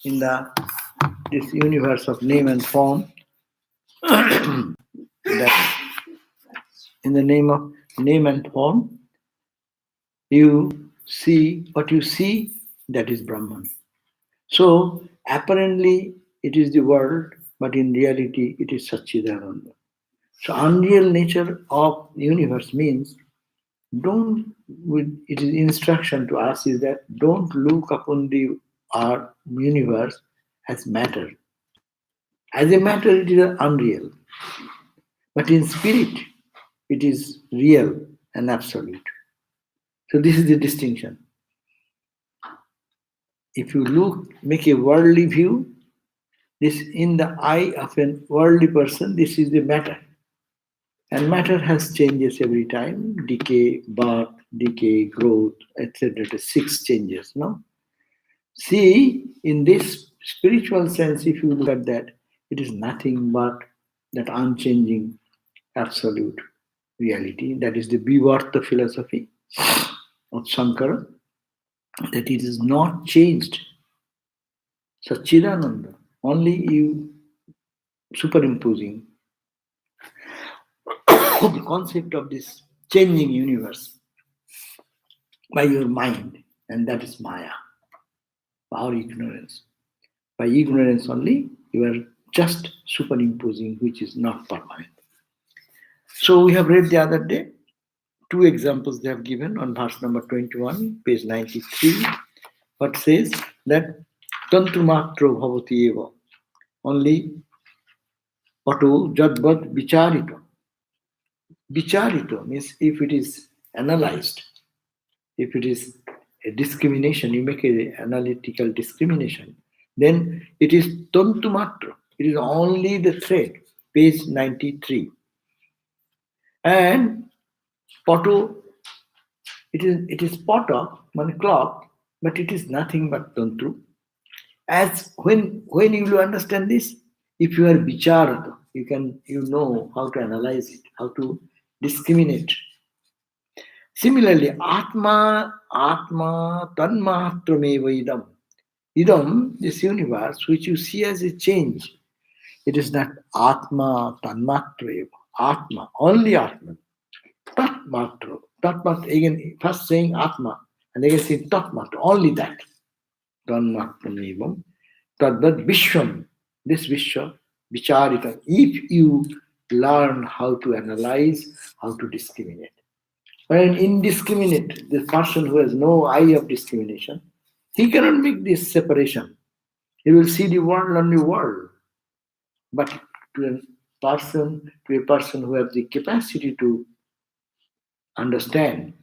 in this universe of name and form, that in the name of name and form, you see what you see, that is Brahman. So apparently it is the world, but in reality it is Satchidananda. So unreal nature of the universe means don't with it is instruction to us is that don't look upon the our universe as matter. As a matter it is unreal, but in spirit it is real and absolute. So this is the distinction. If you look, make a worldly view, this in the eye of a worldly person, this is the matter. And matter has changes every time, decay, birth, decay, growth, etc. Six changes, no? See, in this spiritual sense, if you look at that, it is nothing but that unchanging absolute reality. That is the Vivarta philosophy of Shankara, that it is not changed. Satchidananda, only you superimposing the concept of this changing universe by your mind, and that is Maya, our ignorance. By ignorance only, you are just superimposing which is not permanent. So we have read the other day two examples they have given on verse number 21, page 93, what says that Tantrumatro bhavati eva, only pato jadbad vicharito. Vicharito means if it is analyzed, if it is a discrimination, you make an analytical discrimination, then it is tantumatra. It is only the thread, page 93. And poto, it is poto, one clock, but it is nothing but tantru. As when you will understand this, if you are vicharata, you know how to analyze it, how to discriminate. Similarly, Atma Tanmatrameva idam. Idam, this universe, which you see as a change, it is not Atma Tanmatreva. Atma, only Atma. Tatmatra. Tatmatra, again, first saying Atma, and again saying Tatmatra, only that. Tanmatramevam. Tadvat Vishwam. This Vishwa, Vicharita. If you learn how to analyze, how to discriminate. But an indiscriminate, the person who has no eye of discrimination, he cannot make this separation. He will see the world only world. But to a person who has the capacity to understand,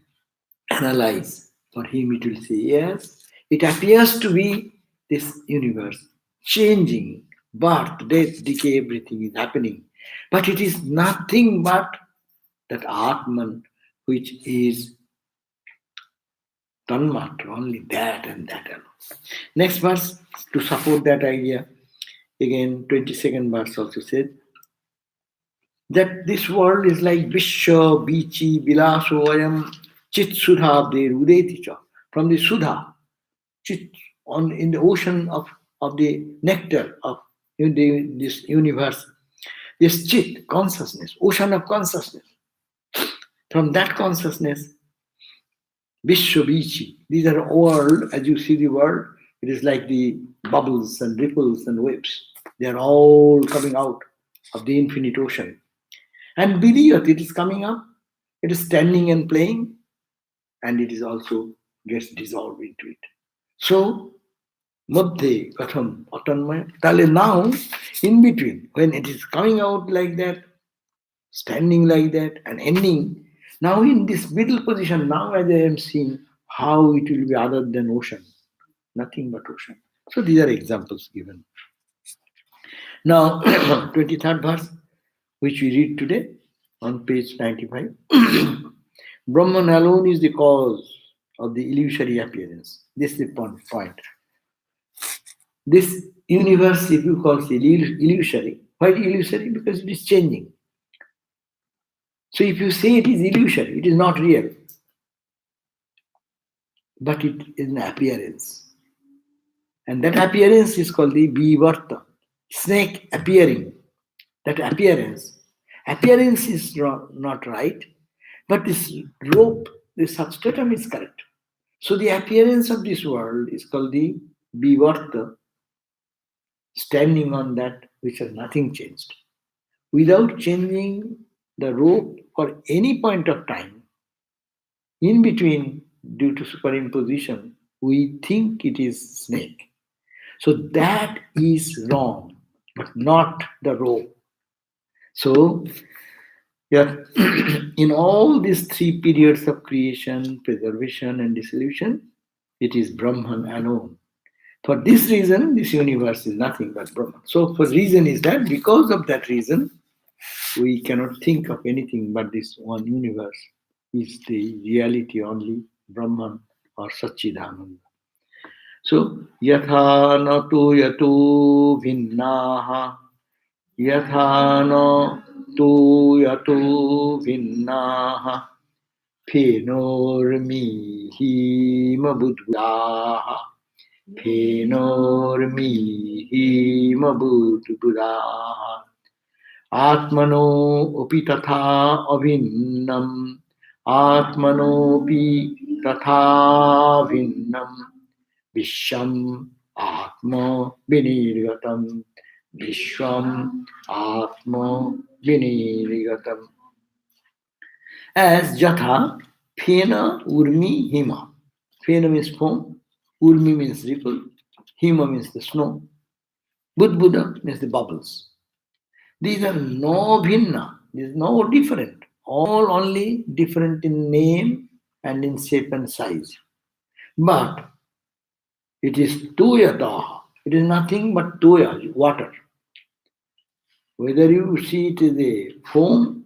analyze, for him it will say, yes, it appears to be this universe changing, birth, death, decay, everything is happening. But it is nothing but that Atman, which is Tanmatra, only that and that alone. Next verse, to support that idea, again, 22nd verse also said that this world is like Vishwa, Bichi, Bilaso, Ayam, Chit Sudha, Udeticha. From the Sudha, Chit, in the ocean of the nectar of this universe, this Chit, consciousness, ocean of consciousness. From that consciousness, Vishwabichi, these are all, as you see the world, it is like the bubbles and ripples and waves. They are all coming out of the infinite ocean. And Vidiyat, it is coming up, it is standing and playing, and it is also gets dissolved into it. So, Madhye Katham Atanmaya. Tale now, in between, when it is coming out like that, standing like that, and ending, now in this middle position, now as I am seeing how it will be other than ocean. Nothing but ocean. So these are examples given. Now, 23rd verse, which we read today on page 95. Brahman alone is the cause of the illusory appearance. This is the point. This universe, if you call it illusory, why illusory? Because it is changing. So if you say it is illusory, it is not real. But it is an appearance. And that appearance is called the Vivarta, snake appearing. That appearance. Appearance is not right, but this rope, this substratum is correct. So the appearance of this world is called the Vivarta, standing on that which has nothing changed. Without changing the rope for any point of time, in between, due to superimposition, we think it is snake. So that is wrong, but not the rope. So, yeah, in all these three periods of creation, preservation, and dissolution, it is Brahman alone. For this reason, this universe is nothing but Brahman. So, for reason is that because of that reason, we cannot think of anything but this one universe is the reality only, Brahman or Satchidananda. So, yatha na tu yatu vinnaha, yatha na tu yatu vinnaha, phenormihi mabudbudaha, phenormihi mabudbudaha. आत्मनो अपि तथा अभिन्नम आत्मनोपि तथा भिन्नम विश्वम आत्म विनिर्गतम विश्वम आत्म विनिर्गतम as jatha phena urmi hima. Phena means foam, urmi means ripple, hima means the snow, budbuda means the bubbles. These are no bhinna, these are no different, all only different in name and in shape and size. But it is tuyata, it is nothing but tuya, water. Whether you see it as a foam,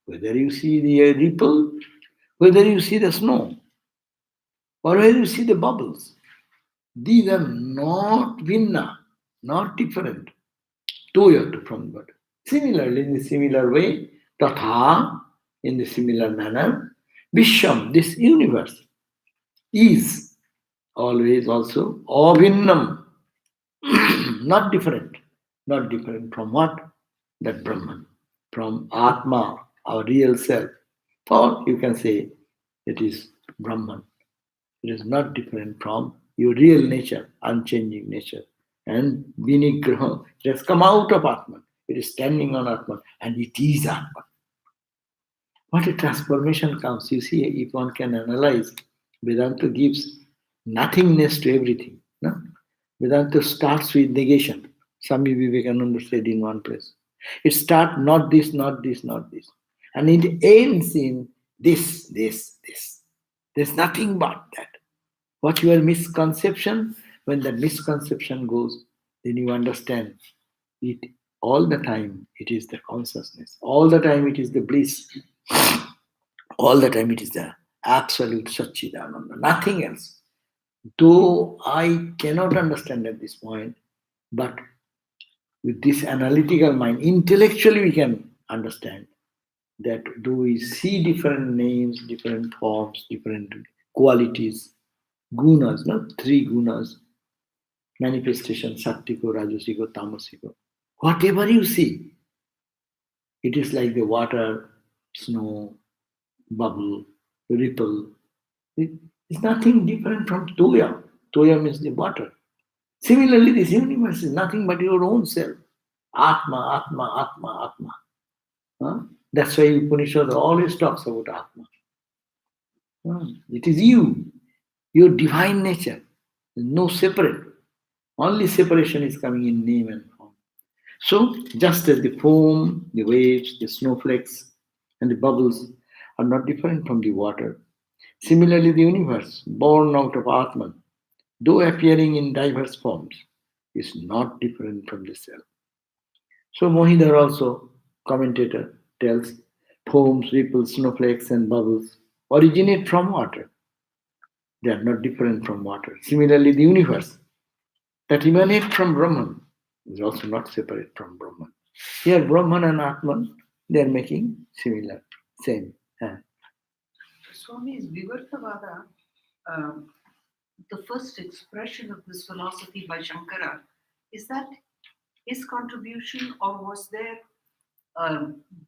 whether you see the ripple, whether you see the snow, or whether you see the bubbles, these are not bhinna, not different. Tuyat from God. Similarly, in the similar way, tatha, in the similar manner, Vishwam, this universe, is always also avinnam, not different. Not different from what? That Brahman, from Atma, our real self. Or you can say it is Brahman. It is not different from your real nature, unchanging nature. And Vinigraha, it has come out of Atman. It is standing on Atman and it is Atman. What a transformation comes. You see, if one can analyze, Vedanta gives nothingness to everything. No? Vedanta starts with negation. Swami Vivekananda said in one place. It starts not this, not this, not this. And it ends in this, this, this. There's nothing but that. What your misconception, when the misconception goes, then you understand it all the time. It is the consciousness. All the time it is the bliss. All the time it is the absolute Satchidananda. Nothing else. Though I cannot understand at this point, but with this analytical mind, intellectually we can understand that do we see different names, different forms, different qualities, gunas, no? Three gunas, manifestation, sattiko, rajasiko, tamasiko. Whatever you see, it is like the water, snow, bubble, ripple. It's nothing different from toya. Toya means the water. Similarly, this universe is nothing but your own self. Atma, Atma, Atma, Atma. Huh? That's why Upanishad always talks about Atma. It is you, your divine nature. No separate. Only separation is coming in name and form. So, just as the foam, the waves, the snowflakes, and the bubbles are not different from the water, similarly, the universe, born out of Atman, though appearing in diverse forms, is not different from the self. So, Mohidhar also, commentator, tells foams, ripples, snowflakes, and bubbles originate from water. They are not different from water. Similarly, the universe that emanate from Brahman is also not separate from Brahman. Here, Brahman and Atman, they are making similar, same. Swami, is Vivartavada um, the first expression of this philosophy by Shankara, is that his contribution, or was there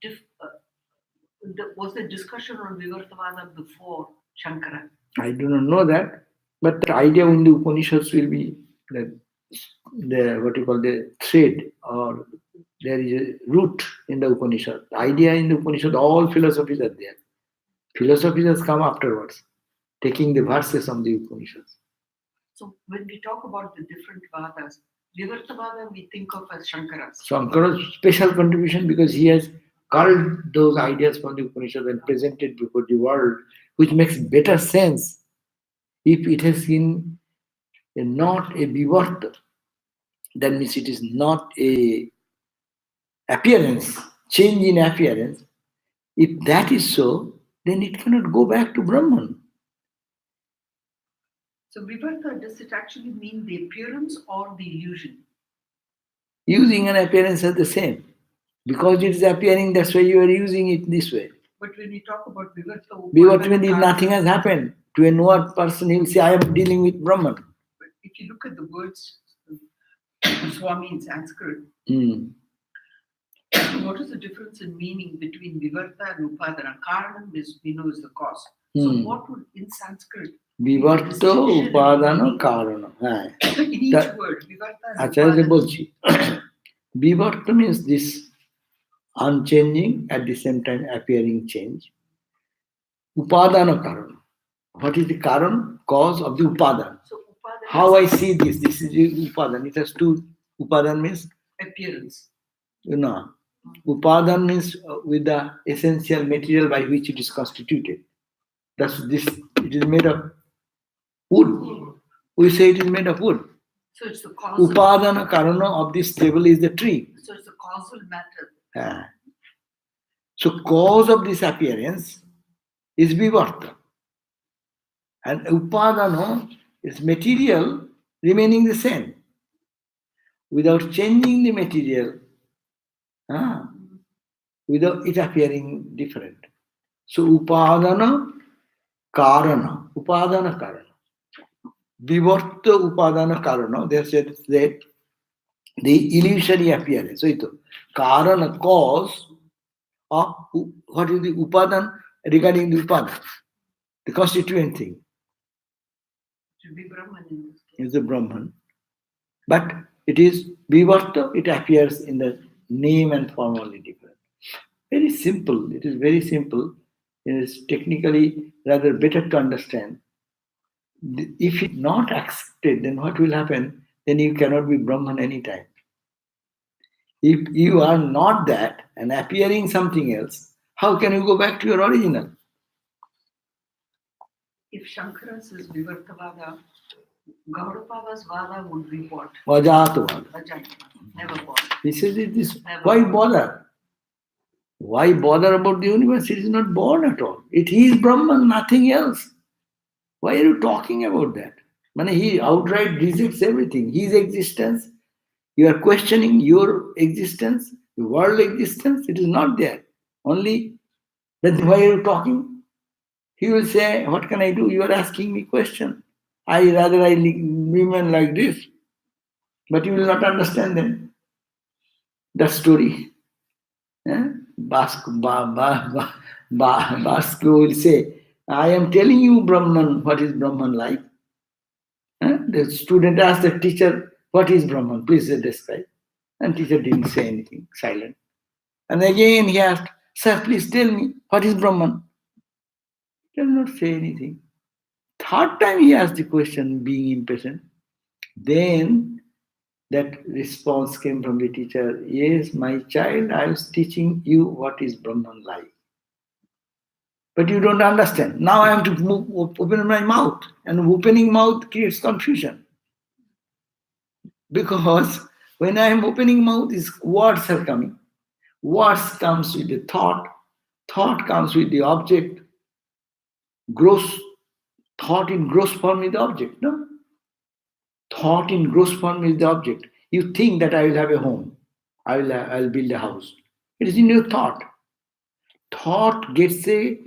dif- was there discussion on Vivartavada before Shankara? I do not know that, but the idea in the Upanishads will be that the what you call the thread, or there is a root in the Upanishad. The idea in the Upanishad, all philosophies are there. Philosophies has come afterwards, taking the verses from the Upanishads. So when we talk about the different Vadas, Vivartavada we think of as Shankara's. Shankara's special contribution because he has culled those ideas from the Upanishad and presented before the world, which makes better sense if it has been not a vivarta. That means it is not a appearance, change in appearance. If that is so, then it cannot go back to Brahman. So Vivarta, does it actually mean the appearance or the illusion? Using and appearance are the same. Because it is appearing, that's why you are using it this way. But when we talk about Vivarta, Vivarta means if nothing has happened to a knower person, he will say, I am dealing with Brahman. But if you look at the words Swami in Sanskrit, what is the difference in meaning between Vivarta and Upadana? Karanam is, we know, is the cause. So what would in Sanskrit Vivarta Upadana Karana. in each word, Vivarta and Acharya Upadana. বলছি Vivarta means this unchanging at the same time appearing change. Upadana Karana. What is the Karan? Cause of the Upadana. So Upadana How I see this is the Upadana. It has two. Upadana means appearance. Upadana means with the essential material by which it is constituted. That's this. It is made of wood. We say it is made of wood. So it's the causal. Upadana Karana of this table is the tree. So it's the causal matter. So cause of this appearance is Vivarta. And Upadana is material remaining the same. Without changing the material, without it appearing different. So Upadana Karana. Upadana Karana. Vivarta Upadana Karana. They said that the illusory appearance. So it Karana cause of what is the Upadan regarding the Upadan, the constituent thing. To be Brahman in this case. Is the Brahman. But it is Vivarta, it appears in the name and form only different. Very simple. It is very simple. It is technically rather better to understand. If it not accepted, then what will happen? Then you cannot be Brahman anytime. If you are not that and appearing something else, how can you go back to your original? If Shankara says Vivartavada, Gaudapada's Vada would be what? Vajatavada. Never bother. He says it is, why bother? Why bother about the universe? It is not born at all. It is Brahman, nothing else. Why are you talking about that? He outright rejects everything. His existence, you are questioning your existence, the world existence, it is not there. Only then why are you talking? He will say, what can I do? You are asking me question. I remain like this. But you will not understand them. The story. Basco will say, I am telling you Brahman, what is Brahman like? The student asked the teacher, what is Brahman? Please describe. And teacher didn't say anything, silent. And again he asked, sir, please tell me, what is Brahman? He did not say anything. Third time he asked the question, being impatient. Then that response came from the teacher, yes, my child, I was teaching you what is Brahman like. But you don't understand. Now I have to open my mouth. And opening mouth creates confusion. Because when I am opening mouth, words are coming. Words comes with the thought. Thought comes with the object. Gross thought in gross form is the object, no? Thought in gross form is the object. You think that I will have a home. I'll build a house. It is in your thought. Thought gets a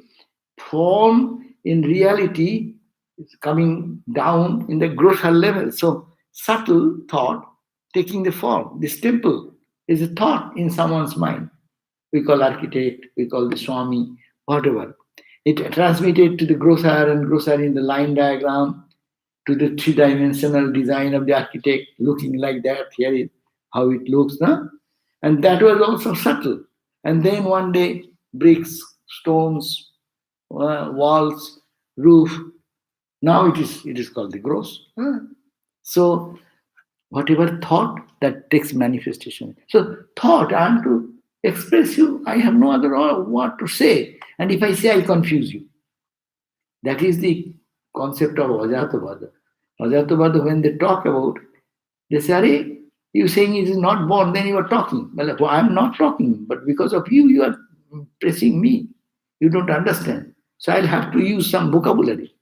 form in reality It's coming down in the grosser level. So subtle thought taking the form. This temple is a thought in someone's mind. We call architect, we call the Swami, whatever. It transmitted to the grosser and grosser in the line diagram, to the three-dimensional design of the architect, looking like that. Here is how it looks, no? And that was also subtle. And then one day, bricks, stones, walls, roof. Now it is called the gross. So whatever thought that takes manifestation. So thought, I am to express you. I have no other word to say. And if I say, I confuse you. That is the concept of Ajatavada. Ajatavada, when they talk about, they say, Are, you saying it is not born, then you are talking. Well, I'm not talking, but because of you, you are pressing me. You don't understand. So I'll have to use some vocabulary.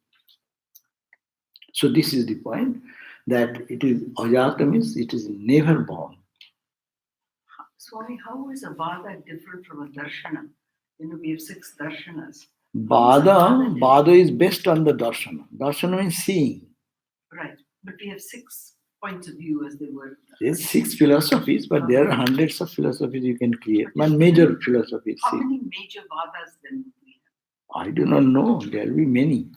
So this is the point, that it is Ajata means it is never born. Swami, how is a Vada different from a Darshana? We have 6 Darshanas. Bada is based on the darshana. Darshana means seeing. Right. But we have 6 points of view, as they were. There's 6 philosophies, but there are hundreds of philosophies you can create. One major philosophy. How many major Vadas then do we have? I do not know. There will be many.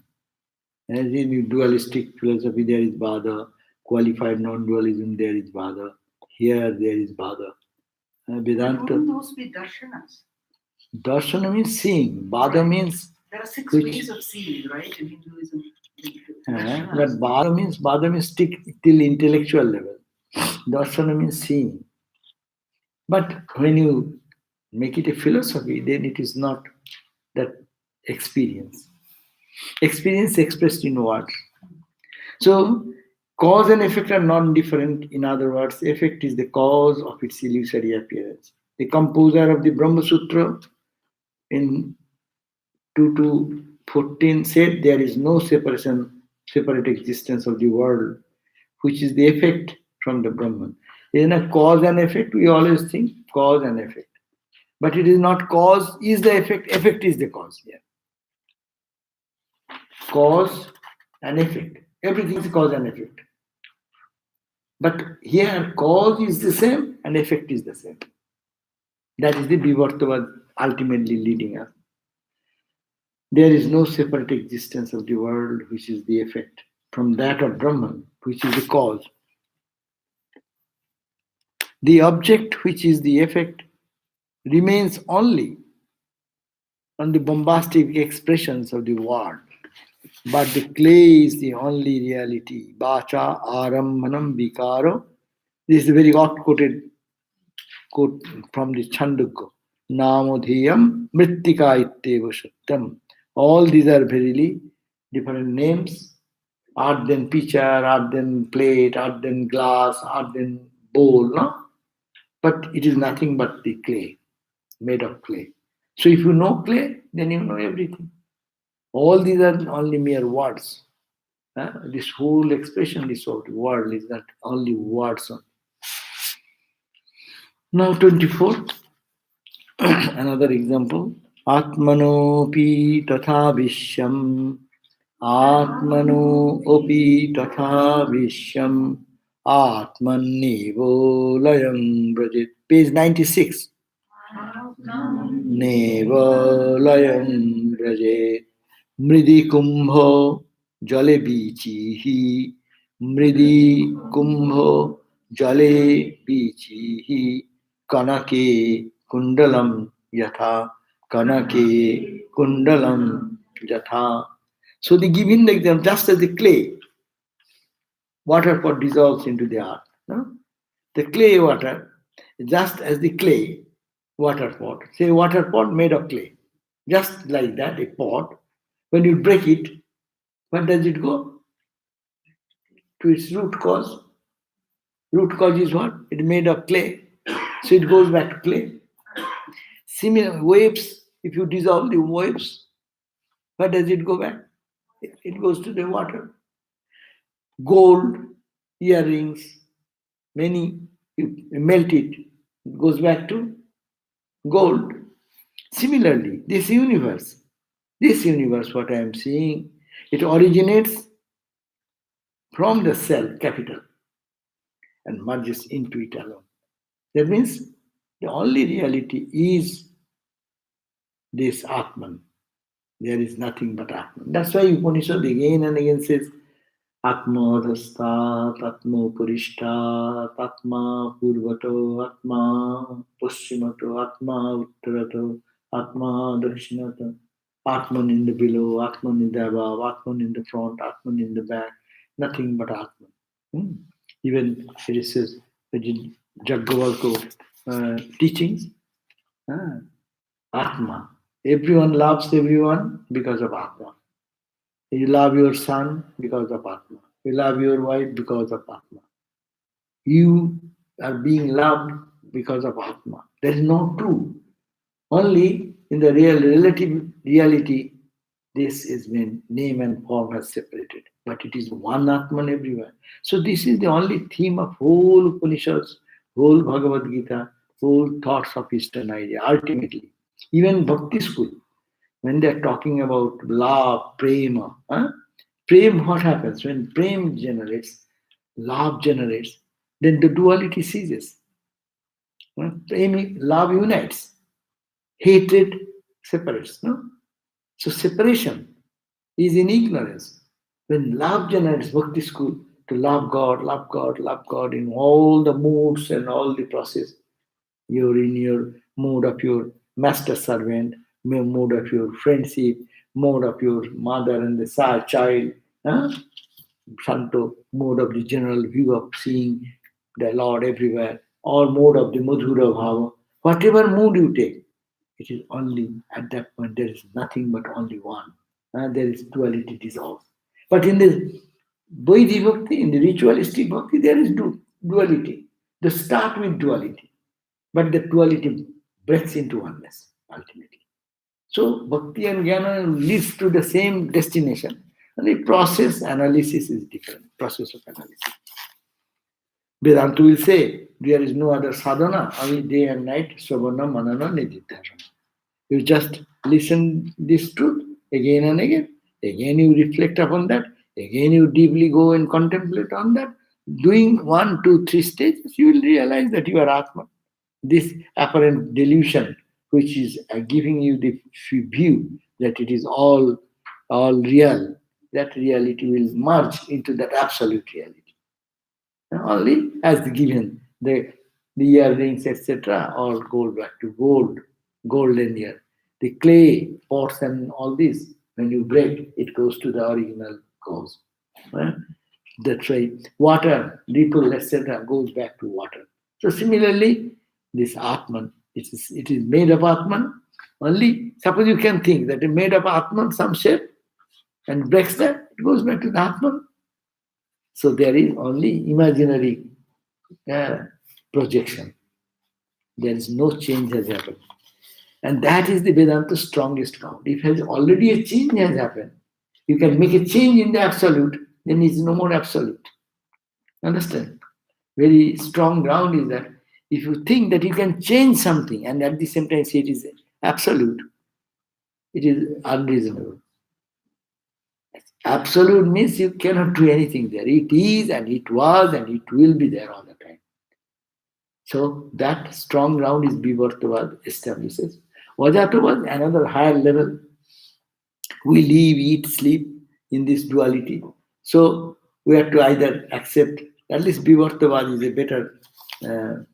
As in dualistic philosophy, there is Vada. Qualified non-dualism, there is Vada. Here, there is Vada. Vedanta. Wouldn't those be Darshanas? Darshana means seeing. Vada means. There are 6 ways of seeing, right? In Hinduism. But Vada means stick till intellectual level. Darshana means seeing. But when you make it a philosophy, then it is not that experience. Experience expressed in words. So cause and effect are non-different. In other words, effect is the cause of its illusory appearance. The composer of the Brahma Sutra in 2 to 14 said there is no separate existence of the world, which is the effect from the Brahman. In a cause and effect, we always think cause and effect. But it is not cause is the effect is the cause here. Cause and effect. Everything is cause and effect. But here, cause is the same and effect is the same. That is the Vivartavad ultimately leading us. There is no separate existence of the world, which is the effect, from that of Brahman, which is the cause. The object, which is the effect, remains only on the bombastic expressions of the word. But the clay is the only reality. Bacha arammanam vikaro. This is a very oft quoted quote from the Chandogya. Namodhiyam mrittika itteva satyam. All these are verily different names. Art than pitcher, art than plate, art than glass, art than bowl, no? But it is nothing but the clay, made of clay. So if you know clay, then you know everything. All these are only mere words. This whole expression, this whole word is not only words. Now 24, another example. Atmanopi tatha vishyam. Atmanopi tatha vishyam. Atmannevo layam brajit. Page 96. Nevo layam brajit. Mridi kumbho jale bichihi. Mridi kumbho jale bichihi. Kanake kundalam yatha. Kanake kundalam yatha. So they give in the example, just as the clay, water pot dissolves into the earth. No? The clay water, just as the clay water pot, say water pot made of clay, just like that, a pot, when you break it, where does it go? To its root cause. Root cause is what? It's made of clay. So it goes back to clay. Similar waves, if you dissolve the waves, where does it go back? It goes to the water. Gold, earrings, many, you melt it, it goes back to gold. Similarly, this universe, what I am seeing, it originates from the self capital and merges into it alone. That means the only reality is this Atman. There is nothing but Atman. That's why Upanishad again and again says Atma Adhastat, Atma Purishtat, Atma Purvato, Atma Paschimato, Atma Uttarato, Atma Dakshinato, Atman in the below, Atman in the above, Atman in the front, Atman in the back, nothing but Atman. Hmm. Even it says the Jaggavalko teachings, ah, Atma. Everyone loves everyone because of Atma. You love your son because of Atma. You love your wife because of Atma. You are being loved because of Atma. That is not true. Only in the real relative reality, this is when name and form are separated. But it is one Atman everywhere. So this is the only theme of whole Upanishads, whole Bhagavad Gita, whole thoughts of Eastern idea. Ultimately, even Bhakti school, when they're talking about love, prema, huh? Prem, what happens? When prem generates, love generates, then the duality ceases. Prem, love unites, hatred separates. No? So separation is in ignorance. When love generates bhakti school to love God, love God, love God in all the moods and all the process, you're in your mode of your master servant, mode of your friendship, mode of your mother and the child, huh? Santo, mode of the general view of seeing the Lord everywhere, or mode of the Madhura Bhava. Whatever mood you take, it is only at that point there is nothing but only one. There is duality dissolves. But in the Vaidhi Bhakti, in the ritualistic Bhakti, there is duality. They start with duality, but the duality breaks into oneness ultimately. So Bhakti and Jnana leads to the same destination. And the process analysis is different. Process of analysis. Vedanta will say there is no other sadhana, only day and night, savana, manana, nididhana. You just listen this truth again and again. Again you reflect upon that. Again you deeply go and contemplate on that. Doing 1, 2, 3 stages, you will realize that you are Atma. This apparent delusion, which is giving you the view that it is all real, that reality will merge into that absolute reality. Only as the given, the earrings, etc., all go back to gold, golden ear. The clay pots and all this, when you break, it goes to the original cause. Right? That's why water, ripple, etc., goes back to water. So similarly, this Atman, it is made of Atman. Only suppose you can think that it made of Atman some shape and breaks that, it goes back to the Atman. So there is only imaginary uh, projection. There is no change has happened. And that is the Vedanta's strongest ground. If has already a change has happened, you can make a change in the absolute, then it's no more absolute. Understand? Very strong ground is that if you think that you can change something and at the same time say it is absolute, it is unreasonable. Absolute means you cannot do anything there. It is and it was and it will be there all the time. So that strong ground is Vivartavad establishes. Vajatavad, another higher level. We live, eat, sleep in this duality. So we have to either accept, at least Vivartavad is a better uh,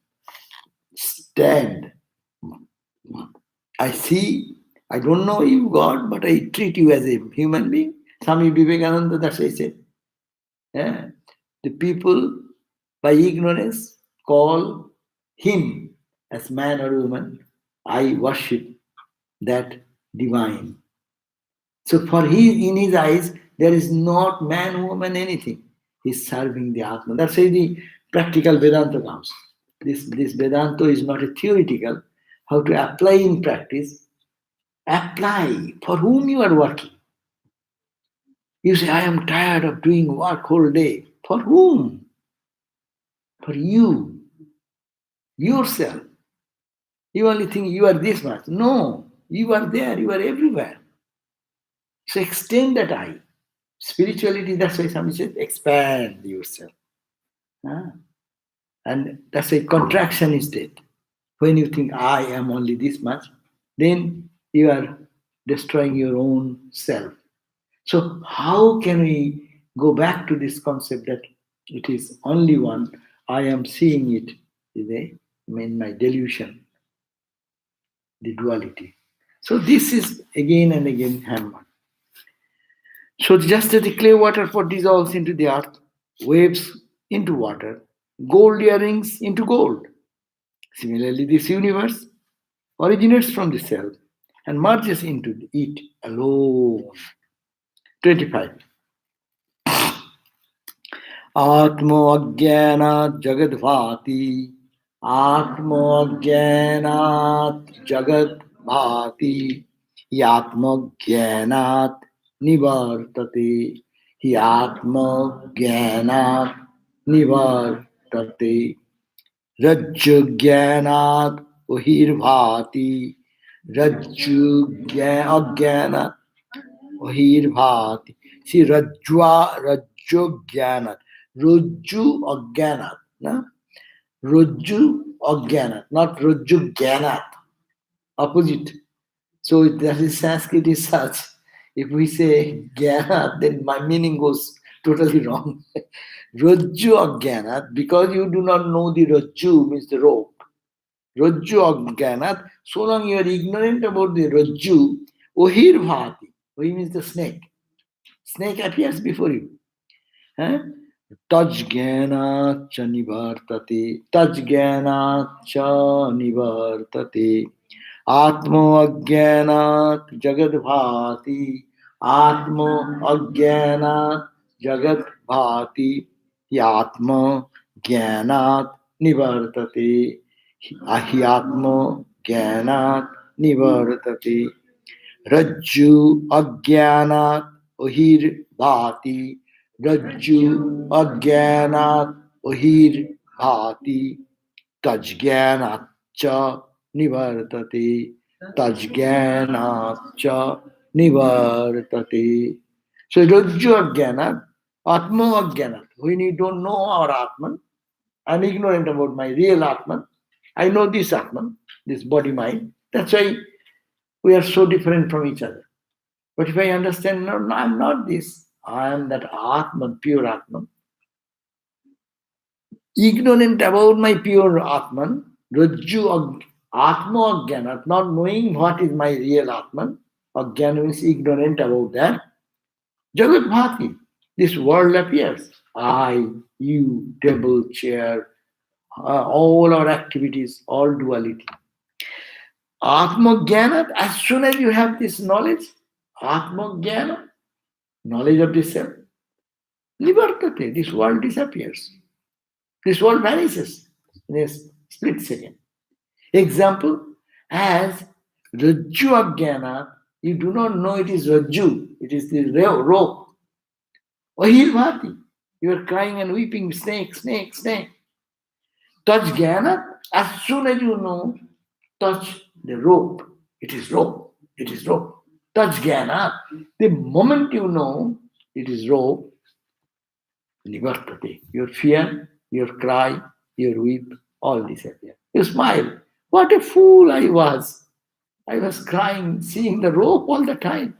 stand. I see, I don't know you, God, but I treat you as a human being. Swami Vivekananda, that's what I said. Yeah. The people, by ignorance, call him as man or woman. I worship that divine. So for in his eyes, there is not man, woman, anything. He's serving the Atma. That's why the practical Vedanta comes. This Vedanta is not a theoretical. How to apply in practice. Apply for whom you are working. You say, I am tired of doing work whole day. For whom? For you, yourself. You only think you are this much. No, you are there, you are everywhere. So extend that eye. Spirituality, that's why somebody says, expand yourself. Ah, and that's why contraction is dead. When you think, I am only this much, then you are destroying your own self. So, how can we go back to this concept that it is only one? I am seeing it in my delusion, the duality. So, this is again and again hammered. So, just as the clay water pot dissolves into the earth, waves into water, gold earrings into gold. Similarly, this universe originates from the self and merges into it alone. 25. आत्मोऽज्ञानात् जगद्भाति आत्मोऽज्ञानात् जगद्भाति हि आत्मज्ञानात् निवर्तते हि आत्मज्ञानात् निवर्तते रज्जुज्ञानात् बहिर्भाति अज्ञानात् बहिर्भाति see rajju jnanat rujju ajnanat na rujju ajnanat not rujju jnanat opposite. So that is Sanskrit is such, if we say jnanat then my meaning goes totally wrong. Rujju ajnanat, because you do not know the rajju means the rope. Rajju ajnanat, so long you are ignorant about the rajju, ohir bhati, ohi means the snake. Snake appears before you. Huh? Tajjnana cha nivartate. Tajjnana cha nivartate. Atmo ajnanat jagad bhati. Atmo ajnanat jagad bhati. Yatma jnanat nivartate. Ahyatma jnanat nivartate. रज्जु अज्ञानात् बहिर्भाति रज्जु अज्ञानात् बहिर्भाति तज्ज्ञानात् च निवर्तते तज्ज्ञानात् च निवर्तते. So rajju ajnanat, atma ajnanat. When you don't know our atman, I'm ignorant about my real atman. I know this atman, this body mind. That's why we are so different from each other. But if I understand, no, no, I'm not this. I am that Atman, pure Atman. Ignorant about my pure Atman, Rajju Atma Ajnanat, not knowing what is my real Atman. Ajnana means ignorant about that. Jagat Bhati, this world appears. I, you, table, chair, all our activities, all duality. Atmajnana, as soon as you have this knowledge, Atmajnana, knowledge of the self, nivartate, this world disappears. This world vanishes in a split second. Example, as Rajju Ajnana, you do not know it is Rajju, it is the rope. Ahilvati, you are crying and weeping, snake, snake, snake. Touch Jnana, as soon as you know, touch the rope. It is rope. It is rope. Touch Jnana. The moment you know it is rope, nivartate. Your fear, your cry, your weep, all disappear. You smile. What a fool I was. I was crying, seeing the rope all the time.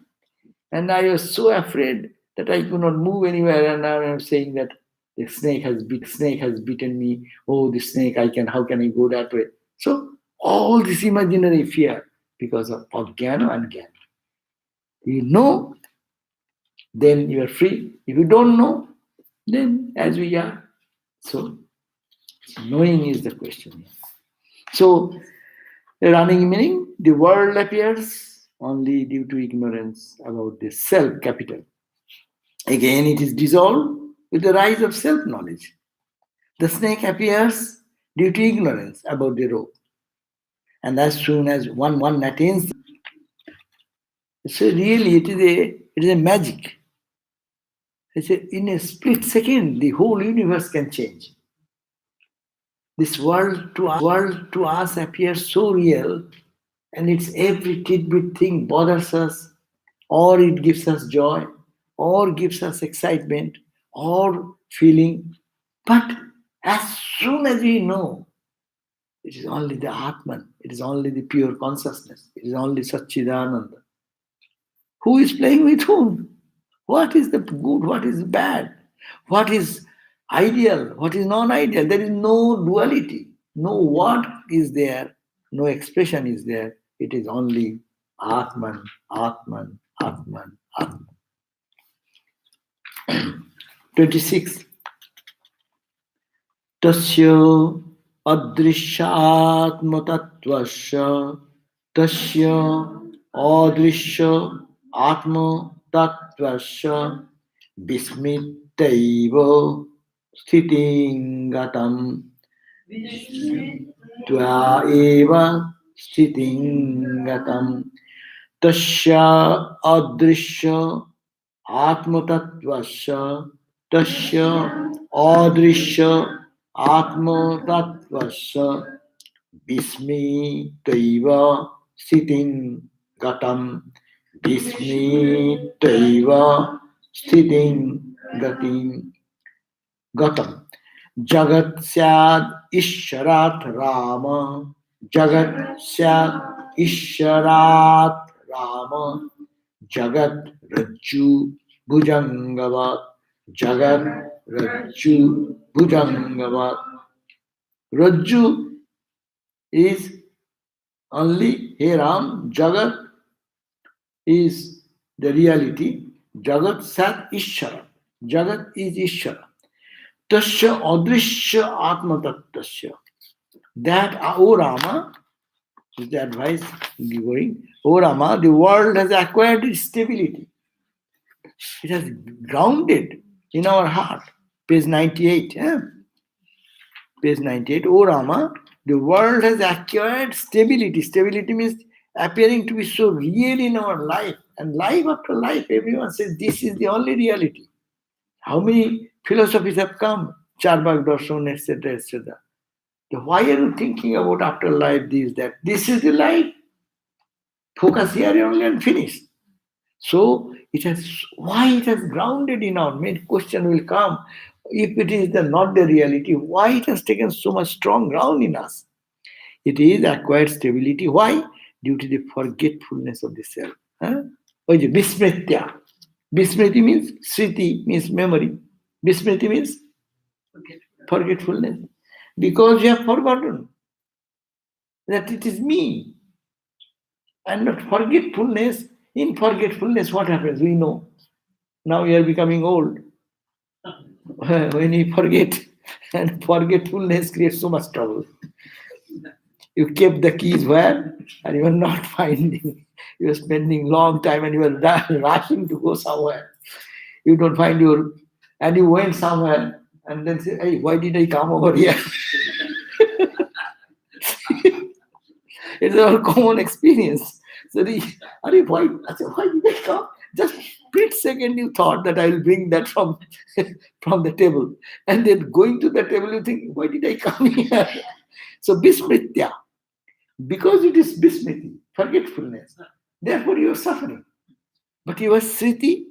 And I was so afraid that I could not move anywhere. And now I'm saying that the snake has bitten me. Oh, the snake, how can I go that way? So all this imaginary fear because of jnana and jnana. You know, then you are free. If you don't know, then as we are. So knowing is the question. So the running meaning, the world appears only due to ignorance about the self capital. Again, it is dissolved with the rise of self-knowledge. The snake appears due to ignorance about the rope. And as soon as one attains, so really it is a magic. In a split second, the whole universe can change. This world to us appears so real, and it's every tidbit thing bothers us, or it gives us joy, or gives us excitement or feeling. But as soon as we know it is only the Atman, it is only the pure consciousness, it is only Satchidananda, who is playing with whom? What is the good? What is bad? What is ideal? What is non ideal? There is no duality. No word is there. No expression is there. It is only Atman, Atman, Atman, Atman. 26. Tasya adrishatmatatvasya tasya adrisya atma tatvasya vismitaiva sthitingatam tva eva sthitingatam tasya adrisya atmatatvasya tasya adrisya atmatatvasya vismitaiva siting gatam vismitaiva siting gatim gatam jagat syad ishyarat rama jagat syad ishyarat rama jagat rajju bhujangavat jagat rajju bhujangavat rajju is only here Ram jagat is the reality jagat sat ishara jagat is ishara tasya adrishya atma tattasya that O Rama is the advice given O Rama the world has acquired stability. It has grounded in our heart. Page 98. Page 98. O Rama, the world has acquired stability. Stability means appearing to be so real in our life. And life after life, everyone says this is the only reality. How many philosophies have come? Charbak Darshan, etc., etc. Why are you thinking about afterlife, this, that? This is the life. Focus here only and finish. So it has why it has grounded in our main question will come. If it is not the reality, why it has taken so much strong ground in us? It is acquired stability. Why? Due to the forgetfulness of the self. Huh? Vismritya. Vismriti means sriti means memory. Vismriti means forgetfulness. Because you have forgotten that it is me. And not forgetfulness. In forgetfulness, what happens? We know. Now we are becoming old. When you forget, and forgetfulness creates so much trouble. You kept the keys where, and you are not finding. You are spending long time, and you are rushing to go somewhere. You don't find your, and you went somewhere, and then say, "Hey, why did I come over here?" It's our common experience. So, why did I come? Just split second you thought that I will bring that from from the table. And then going to the table, you think, why did I come here? So bismritya, because it is bismriti, forgetfulness. Therefore you are suffering. But you are sriti,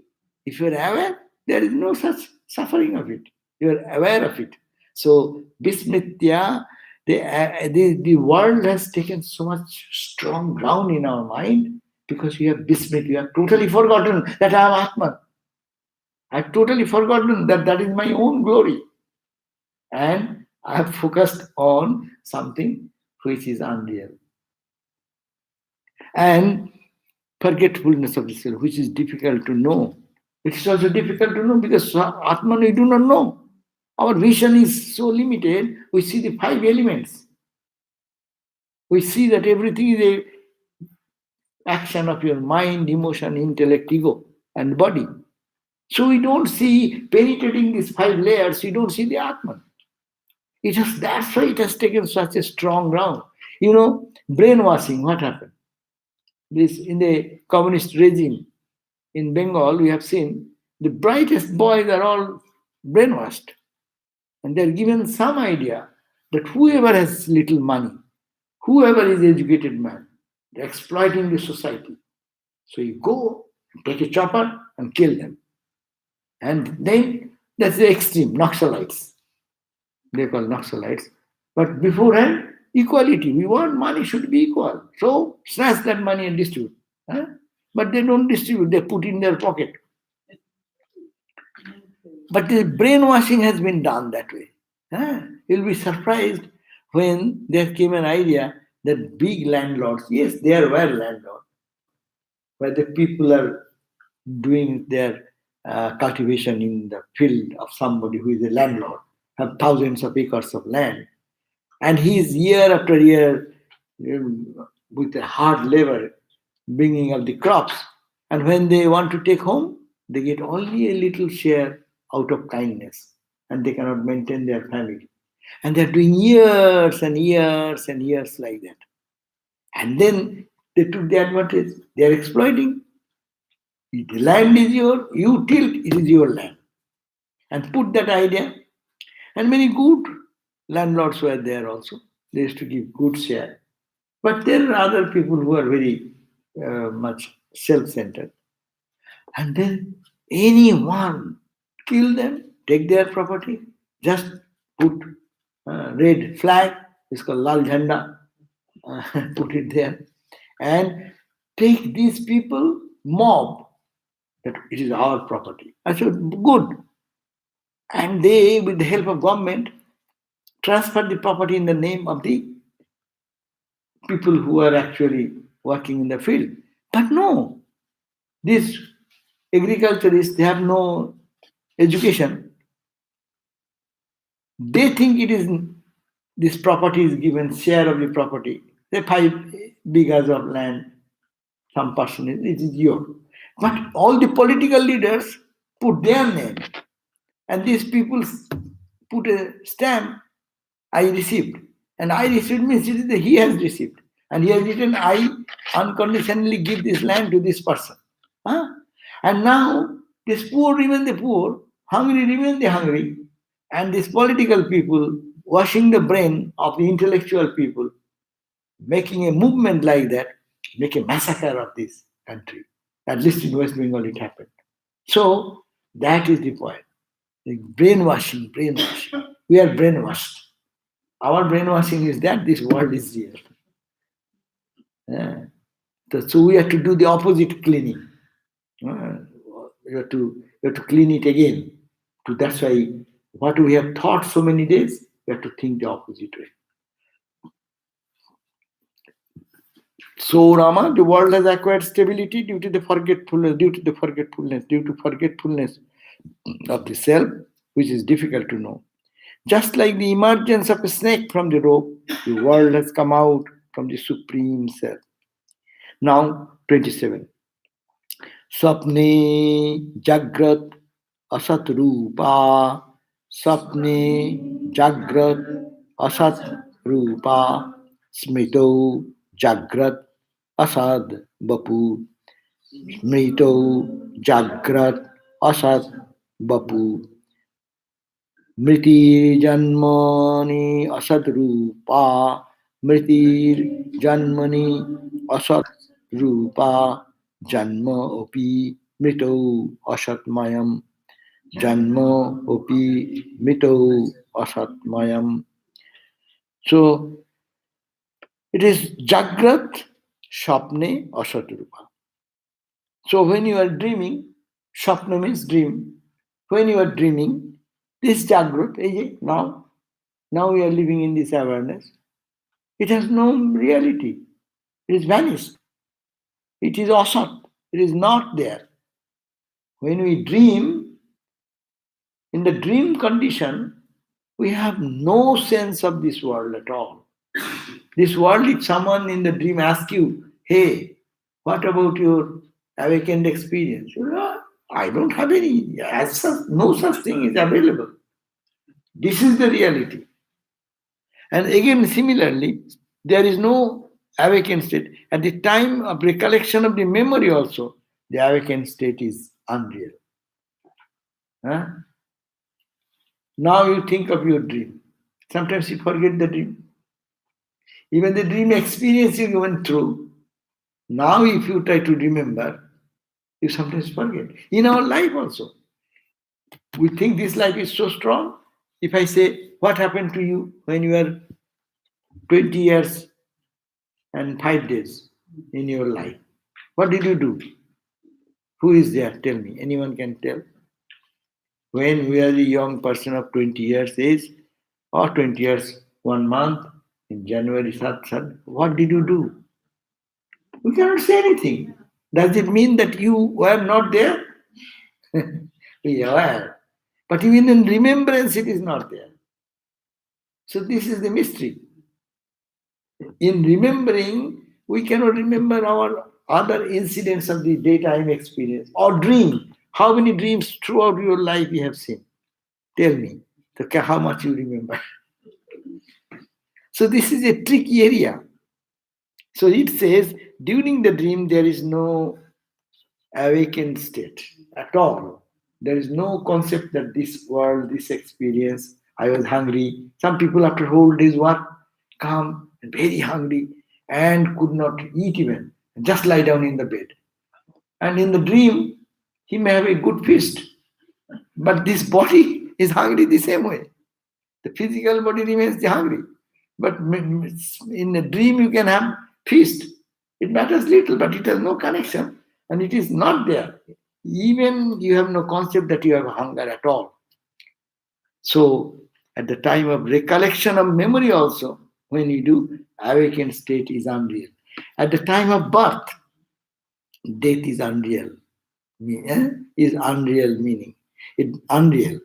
if you are aware, there is no such suffering of it. You are aware of it. So bismritya, the world has taken so much strong ground in our mind because we have bismrit, we have totally forgotten that I am Atman. I have totally forgotten that that is my own glory. And I have focused on something which is unreal. And forgetfulness of the self, which is difficult to know. It is also difficult to know because Atman we do not know. Our vision is so limited, we see the five elements. We see that everything is a action of your mind, emotion, intellect, ego, and body. So we don't see penetrating these five layers, we don't see the Atman. That's why it has taken such a strong ground. You know, brainwashing, what happened? This in the communist regime in Bengal, we have seen the brightest boys are all brainwashed. And they're given some idea that whoever has little money, whoever is educated man, they're exploiting the society. So you go, take a chopper and kill them. And then that's the extreme, Naxalites. They call Naxalites. But beforehand, equality. We want money should be equal. So snatch that money and distribute. Huh? But they don't distribute, they put in their pocket. But the brainwashing has been done that way. Huh? You'll be surprised when there came an idea that big landlords, yes, there were landlords, where the people are doing their cultivation in the field of somebody who is a landlord, have thousands of acres of land, and he is year after year with a hard labor bringing up the crops. And when they want to take home, they get only a little share out of kindness, and they cannot maintain their family. And they're doing years and years and years like that. And then they took the advantage. They're exploiting. The land is your, you tilt, it is your land. And put that idea. And many good landlords were there also. They used to give good share. But there are other people who are very much self-centered. And then anyone kill them, take their property, just put red flag, it's called Lal Jhanda, put it there, and take these people, mob, that it is our property. I said, good. And they, with the help of government, transfer the property in the name of the people who are actually working in the field. But no, these agriculturists, they have no education. They think it is this property is given share of the property. Say 5 acres of land, some person is it is yours. But all the political leaders put their name, and these people put a stamp. I received, and I received means it is he has received, and he has written I unconditionally give this land to this person. Huh? And now this poor remain the poor, hungry remain the hungry, and these political people washing the brain of the intellectual people, making a movement like that, make a massacre of this country. At least in West Bengal it happened. So that is the point. The brainwashing, brainwashing. We are brainwashed. Our brainwashing is that this world is real. Yeah. So we have to do the opposite cleaning. You have to clean it again. That's why what we have thought so many days, we have to think the opposite way. So Rama, the world has acquired stability due to forgetfulness of the self, which is difficult to know. Just like the emergence of a snake from the rope, the world has come out from the supreme self. Now 27. Sapne Jagrat Asat Rupa. Sapne Jagrat Asat Rupa. Smrito Jagrat Asad Bapu. Smrito Jagrat Asad Bapu. Mriti Asad Rupa. Asad Rupa. Janma opi mito asatmayam. Janma opi mito asatmayam. So it is Jagrat Shapne Asatrupa. So when you are dreaming, Shapna means dream. When you are dreaming, this Jagrat, now we are living in this awareness. It has no reality. It is vanished. It is asat. It is not there. When we dream, in the dream condition, we have no sense of this world at all. This world, if someone in the dream asks you, hey, what about your awakened experience? You know, I don't have any. As such, no such thing is available. This is the reality. And again, similarly, there is no awakened state. At the time of recollection of the memory also, the awakened state is unreal. Huh? Now you think of your dream. Sometimes you forget the dream. Even the dream experience you went through, now if you try to remember, you sometimes forget. In our life also, We think this life is so strong. If I say, what happened to you when you were 20 years and 5 days in your life? What did you do? Who is there? Tell me. Anyone can tell? When we are a young person of 20 years age or 20 years, 1 month, in January, what did you do? We cannot say anything. Does it mean that you were not there? We are. But even in remembrance, it is not there. So this is the mystery. In remembering, we cannot remember our other incidents of the daytime experience or dream. How many dreams throughout your life you have seen? Tell me. How much you remember. So this is a tricky area. So it says during the dream there is no awakened state at all. There is no concept that this world, this experience, I was hungry. Some people after whole day's work come and very hungry and could not eat even, just lie down in the bed. And in the dream, he may have a good feast, but this body is hungry the same way. The physical body remains hungry. But in a dream, you can have feast. It matters little, but it has no connection. And it is not there. Even you have no concept that you have hunger at all. So, at the time of recollection of memory, also, when you do, awakened state is unreal. At the time of birth, death is unreal. Is unreal meaning. It unreal.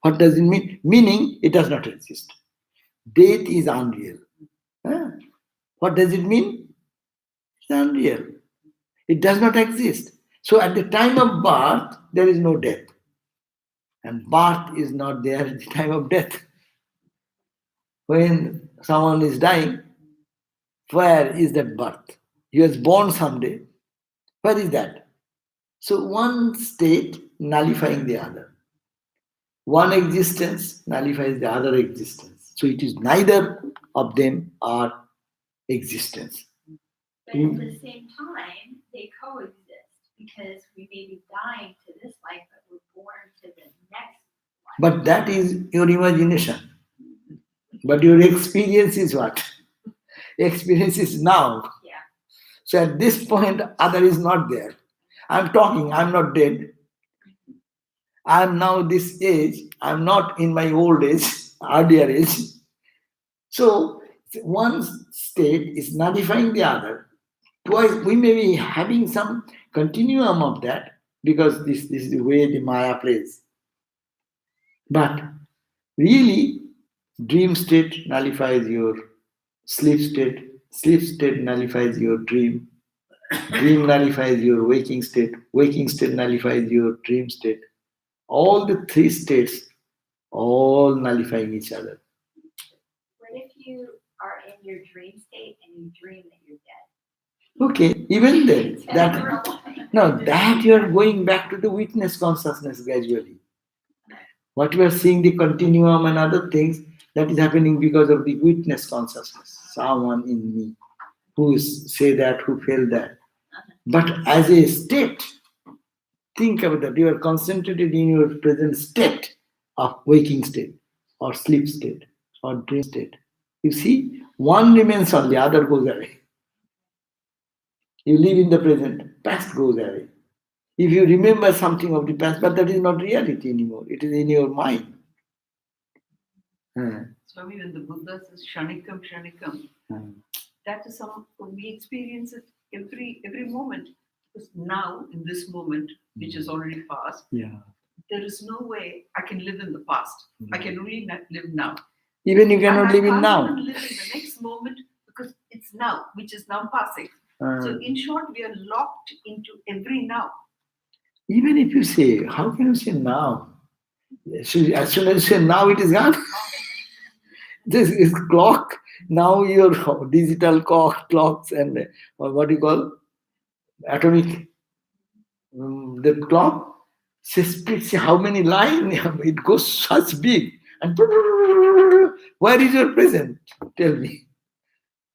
What does it mean? Meaning it does not exist. Death is unreal. Huh? What does it mean? It's unreal. It does not exist. So at the time of birth, there is no death. And birth is not there at the time of death. When someone is dying, where is that birth? He was born someday. Where is that? So one state nullifying the other. One existence nullifies the other existence. So it is neither of them are existence. But at the same time, they coexist because we may be dying to this life, but we're born to the next life. But that is your imagination. But your experience is what? Experience is now. Yeah. So at this point, other is not there. I'm talking, I'm not dead. I'm now this age, I'm not in my old age, earlier age. So one state is nullifying the other. Twice we may be having some continuum of that because this is the way the Maya plays. But really, dream state nullifies your sleep state nullifies your dream nullifies your waking state nullifies your dream state. All the three states, all nullifying each other. What if you are in your dream state and you dream that you're dead? Okay, even then, that you are going back to the witness consciousness gradually. What you are seeing, the continuum and other things, that is happening because of the witness consciousness. Someone in me who say that, who feel that. But as a state, think about that. You are concentrated in your present state of waking state or sleep state or dream state. You see, one remains on, the other goes away. You live in the present, past goes away. If you remember something of the past, but that is not reality anymore. It is in your mind. Swami, when the Buddha says Shanikam, Shanikam, that is some we experience it every moment. Because now, in this moment, which is already past, there is no way I can live in the past. I can only live now. Even you cannot live in now. I can't even live in the next moment because it's now, which is now passing. So in short, we are locked into every now. Even if you say, how can you say now? So as soon as you say now, it is gone. This is clock. Now your digital clocks and what do you call atomic the clock splits how many lines it goes such big and where is your present? Tell me.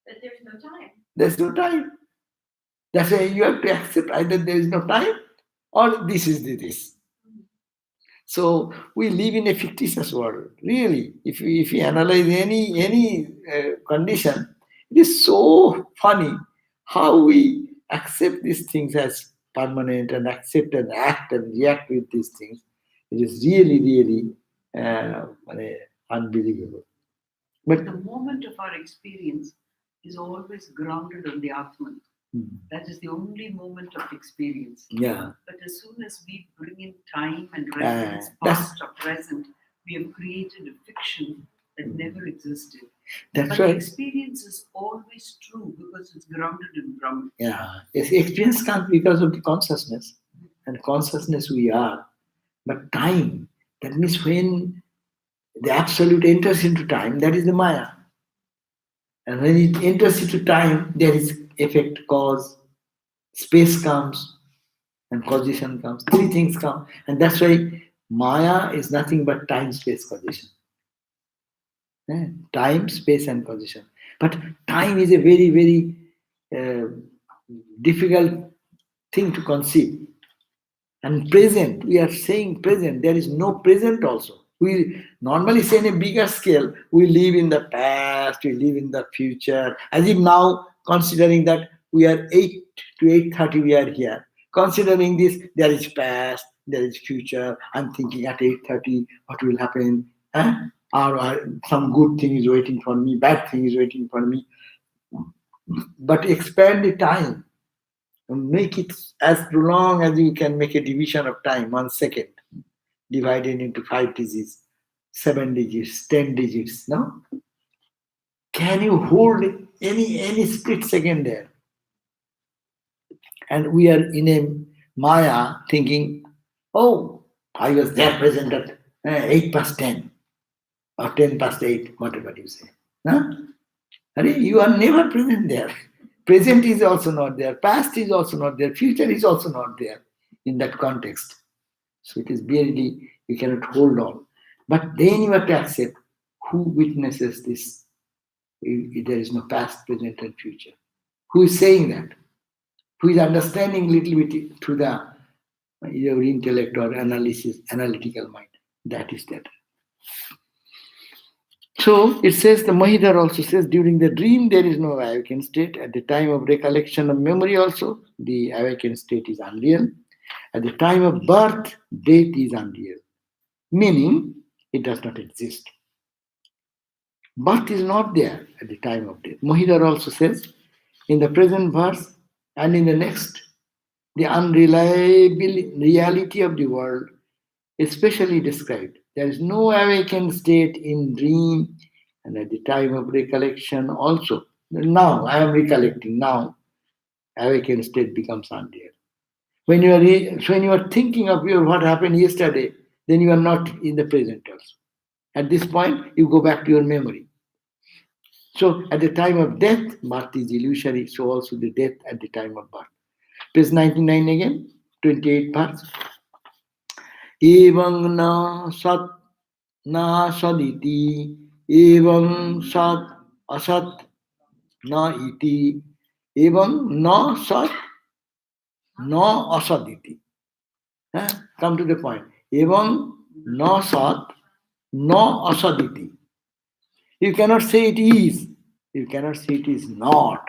But there's no time. There's no time. That's why you have to accept either there is no time or this is this. So we live in a fictitious world. Really, if you analyze any condition, it is so funny how we accept these things as permanent and accept and act and react with these things. It is really, really unbelievable. But The moment of our experience is always grounded on the Atman. That is the only moment of experience. yeah, But as soon as we bring in time and uh, reference, that's past or present, we have created a fiction that never existed. that's But the right. experience is always true because it's grounded in Brahman. Yeah, yes, experience comes because of the consciousness, and consciousness we are. But time, that means when the absolute enters into time, that is the Maya. And when it enters into time, there is effect, cause, space comes, and causation comes. Three things come. And that's why Maya is nothing but time, space, causation. Time, space, and causation. But time is a very, very uh, difficult thing to conceive. And present, we are saying present, there is no present also. We normally say in a bigger scale, we live in the past, we live in the future, as if now considering that we are 8 to 8:30 we are here. Considering this, there is past, there is future. I'm thinking at 8:30 what will happen. Huh? Or some good thing is waiting for me, bad thing is waiting for me. But expand the time, make it as long as you can make a division of time, 1 second, divided into 5 digits, 7 digits, 10 digits. No, can you hold any split second there? And we are in a Maya thinking, oh, I was there present at 8 past 10 or 10 past 8, whatever you say. Huh? You are never present there. Present is also not there. Past is also not there. Future is also not there in that context. So it is barely, you cannot hold on. But then you have to accept who witnesses this. There is no past, present, and future. Who is saying that? Who is understanding little bit through the your intellect or analysis, analytical mind? That is that. So it says, the Mahidhar also says, during the dream there is no awakened state. At the time of recollection of memory also, the awakened state is unreal. At the time of birth, death is unreal, meaning it does not exist. Birth is not there at the time of death. Mahidhar also says, in the present verse and in the next, the unreliable reality of the world is specially described. There is no awakened state in dream and at the time of recollection also. Now, I am recollecting. Now, awakened state becomes unreal. When you are thinking of your what happened yesterday, then you are not in the present also. At this point, you go back to your memory. So at the time of death, birth is illusory, so also the death at the time of birth. Page 99 again, 28 parts. Evam na sat na saditi, evam sat asat na iti, evam na sat na asaditi. Come to the point. Evam na sat na asaditi. You cannot say it is. You cannot say it is not.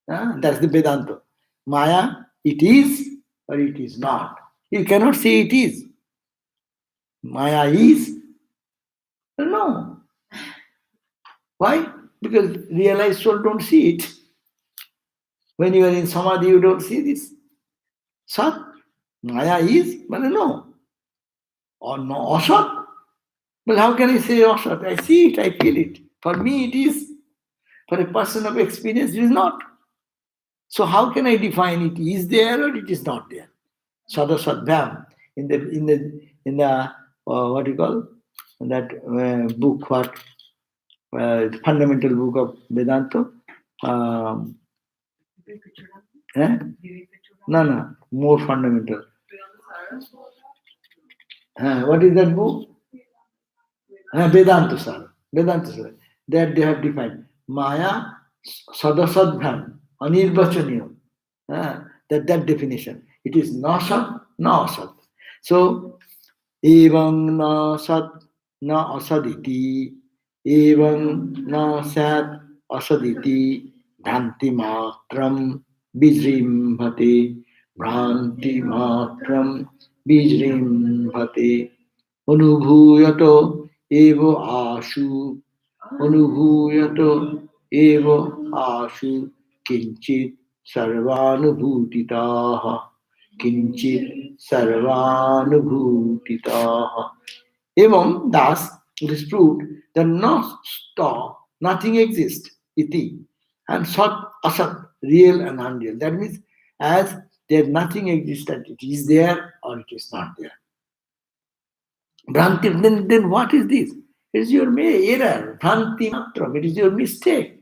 That's the Vedanta. Maya, it is or it is not. You cannot say it is. Maya is? No. Why? Because realized soul don't see it. When you are in samadhi, you don't see this. Sat, Maya is, but no. Or no, asat. Well, how can I say asat? I see it, I feel it. For me, it is. For a person of experience, it is not. So how can I define it is there or it is not there? Sadasadhyam in the what you call that book, what fundamental book of Vedanta. Eh? No, more fundamental. What is that book? Vedanta Sara. Vedanta Sara. That they have defined. Maya Sadasadhyam Anirvachaniyam. That definition. It is nasat, na asat. So Evam na sat na asaditi. Evam na sat asaditi. Bhanti matram bijrimbhate. Bhanti matram bijrimbhate. Anubhuyato evo ashu. Anubhuyato evo ashu. Kinchit sarvanubhutitaha. Kinchit sarvanubhutitaha. Evam thus it is proved that no stop, nothing exists, iti. And sat, asat, real and unreal. That means as there nothing exists, that it is there or it is not there. Bhranti, then what is this? It is your error, bhranti matram, it is your mistake,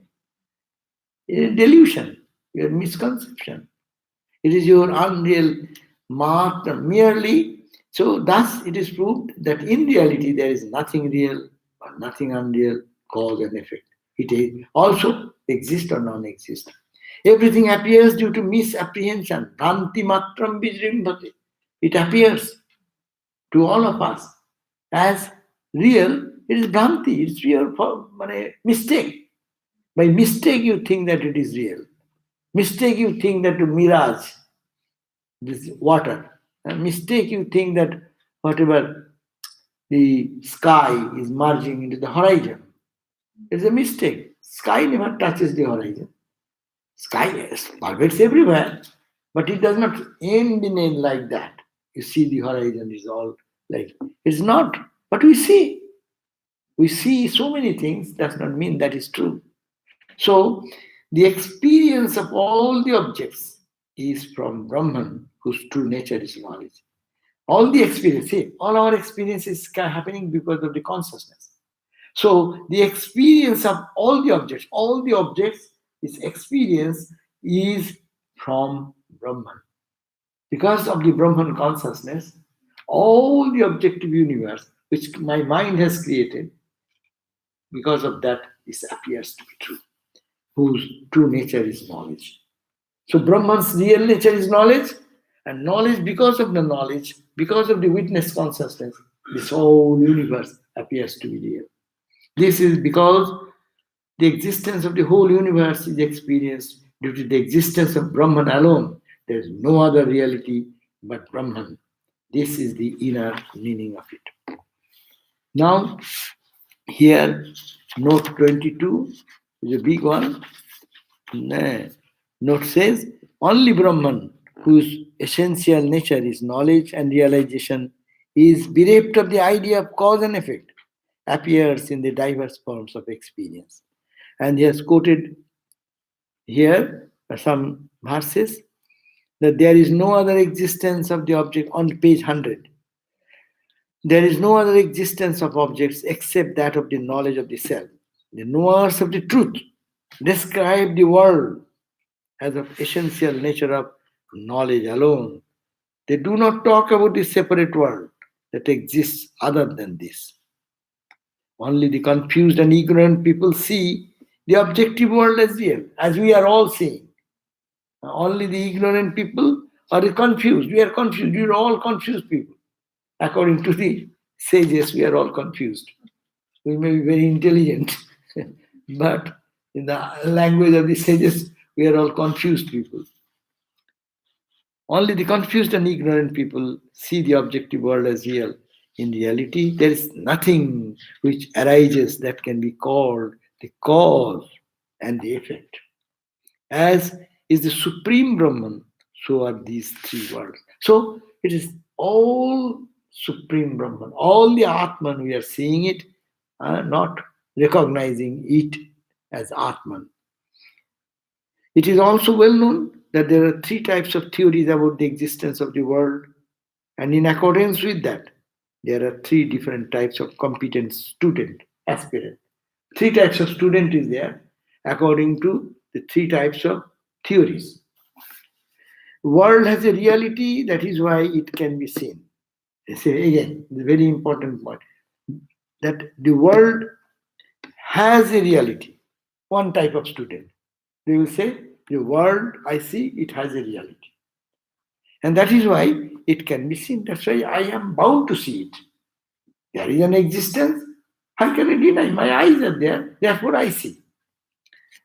delusion, your misconception. It is your unreal matram, merely. So thus it is proved that in reality there is nothing real or nothing unreal, cause and effect. It also exists or non-exist. Everything appears due to misapprehension. Bhranti matram bijrimbhate. It appears to all of us as real. It is bhranti, it's real for mistake. By mistake you think that it is real. Mistake you think that mirage, this water. A mistake you think that whatever the sky is merging into the horizon. It's a mistake. Sky never touches the horizon. Sky pervades everywhere, but it does not end in end like that. You see the horizon is all like it's not. But we see. We see so many things, does not mean that is true. So the experience of all the objects is from Brahman, whose true nature is knowledge. All the experience, see, all our experience is happening because of the consciousness. So the experience of all the objects, its experience is from Brahman. Because of the Brahman consciousness, all the objective universe which my mind has created, because of that, this appears to be true, whose true nature is knowledge. So Brahman's real nature is knowledge, and knowledge, because of the knowledge, because of the witness consciousness, this whole universe appears to be real. This is because the existence of the whole universe is experienced due to the existence of Brahman alone. There is no other reality but Brahman. This is the inner meaning of it. Now, here, note 22 is a big one. Note says, only Brahman, whose essential nature is knowledge and realization, is bereft of the idea of cause and effect, appears in the diverse forms of experience. And he has quoted here some verses that there is no other existence of the object on page 100. There is no other existence of objects except that of the knowledge of the self. The knowers of the truth describe the world as of essential nature of knowledge alone. They do not talk about the separate world that exists other than this. Only the confused and ignorant people see the objective world as real, as we are all seeing. Only the ignorant people are confused. We are confused. We are all confused people. According to the sages, we are all confused. We may be very intelligent, but in the language of the sages, we are all confused people. Only the confused and ignorant people see the objective world as real. In reality, there is nothing which arises that can be called the cause and the effect. As is the supreme Brahman, so are these three worlds. So it is all supreme Brahman, all the Atman, we are seeing it, not recognizing it as Atman. It is also well known that there are three types of theories about the existence of the world, and in accordance with that, there are three different types of competent student, aspirant. Three types of student is there according to the three types of theories. World has a reality, that is why it can be seen. I say again, the very important point, that the world has a reality. One type of student, they will say, the world I see, it has a reality. And that is why it can be seen. That's why I am bound to see it. There is an existence. How can I deny? My eyes are there, therefore I see.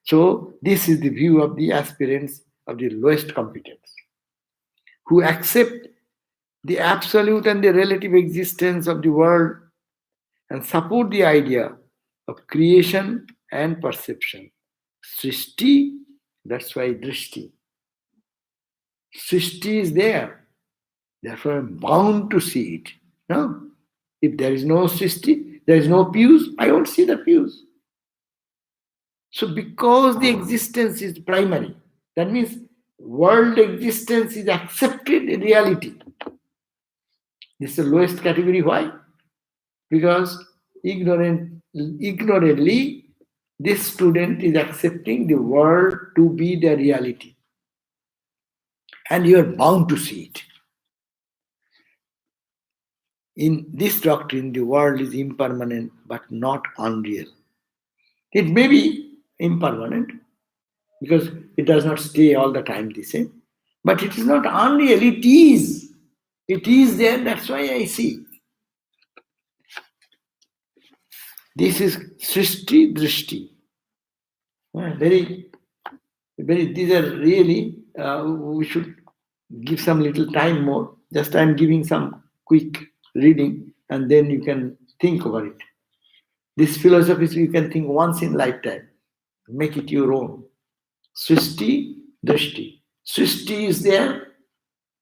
So, this is the view of the aspirants of the lowest competence, who accept the absolute and the relative existence of the world and support the idea of creation and perception. Srishti, that's why drishti. Srishti is there, therefore I'm bound to see it. No? If there is no srishti, there is no pews, I don't see the pews. So because the existence is primary, that means world existence is accepted in reality. This is the lowest category. Why? Because ignorantly, this student is accepting the world to be the reality. And you are bound to see it. In this doctrine, the world is impermanent but not unreal. It may be impermanent because it does not stay all the time the same, but it is not unreal, it is. It is there, that's why I see. This is Srishti Drishti. These are really, we should give some little time more. Just I'm giving some quick reading and then you can think over it. This philosophy you can think once in lifetime. Make it your own. Srishti Drishti. Srishti is there,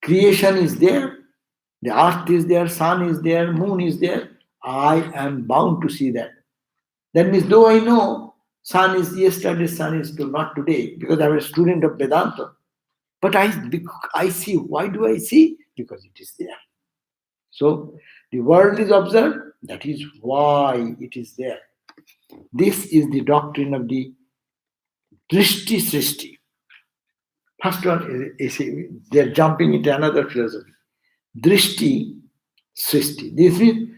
creation is there, the earth is there, sun is there, moon is there. I am bound to see that. That means though I know sun is yesterday, sun is not today, because I'm a student of Vedanta. But I see. Why do I see? Because it is there. So the world is observed, that is why it is there. This is the doctrine of the Drishti Srishti. First one is they're jumping into another philosophy. Drishti Srishti. This means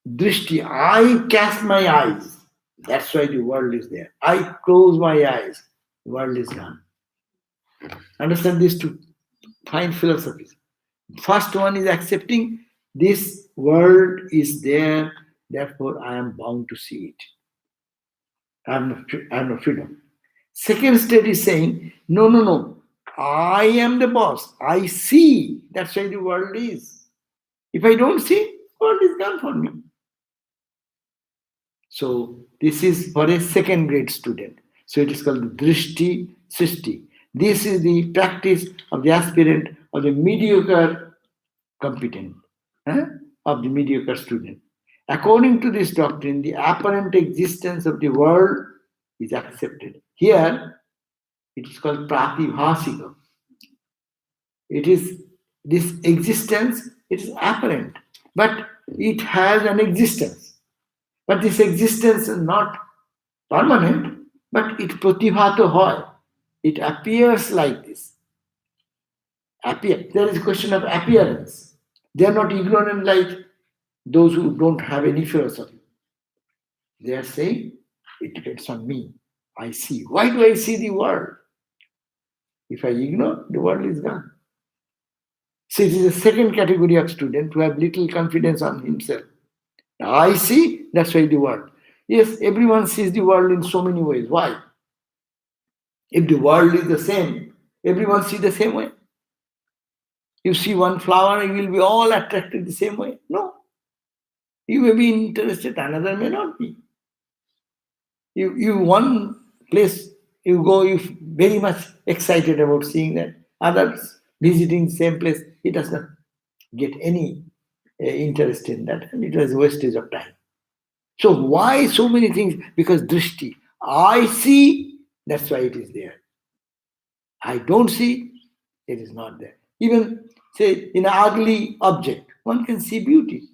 Drishti, I cast my eyes. That's why the world is there. I close my eyes. The world is gone. Understand these two fine philosophies. First one is accepting this world is there, therefore I am bound to see it. I have no freedom. Second state is saying, no. I am the boss. I see. That's why the world is. If I don't see, the world is gone for me. So this is for a second grade student. So it is called Drishti Srishti. This is the practice of the aspirant of the mediocre competent, of the mediocre student. According to this doctrine, the apparent existence of the world is accepted. Here, it is called pratibhasika. It is this existence, it is apparent, but it has an existence. But this existence is not permanent, but it pratibhato hoy. It appears like this. There is a question of appearance. They are not ignorant like those who don't have any philosophy. They are saying, it depends on me. I see. Why do I see the world? If I ignore, the world is gone. So it is a second category of student who have little confidence on himself. Now, I see, that's why the world. Yes, everyone sees the world in so many ways. Why? If the world is the same, everyone sees the same way. You see one flower, you will be all attracted the same way. No. You may be interested, another may not be. You one place you go, you very much excited about seeing that. Others visiting same place, he does not get any interest in that, and it was a wastage of time. So why so many things? Because drishti, I see, that's why it is there. I don't see, it is not there. Even say in an ugly object, one can see beauty.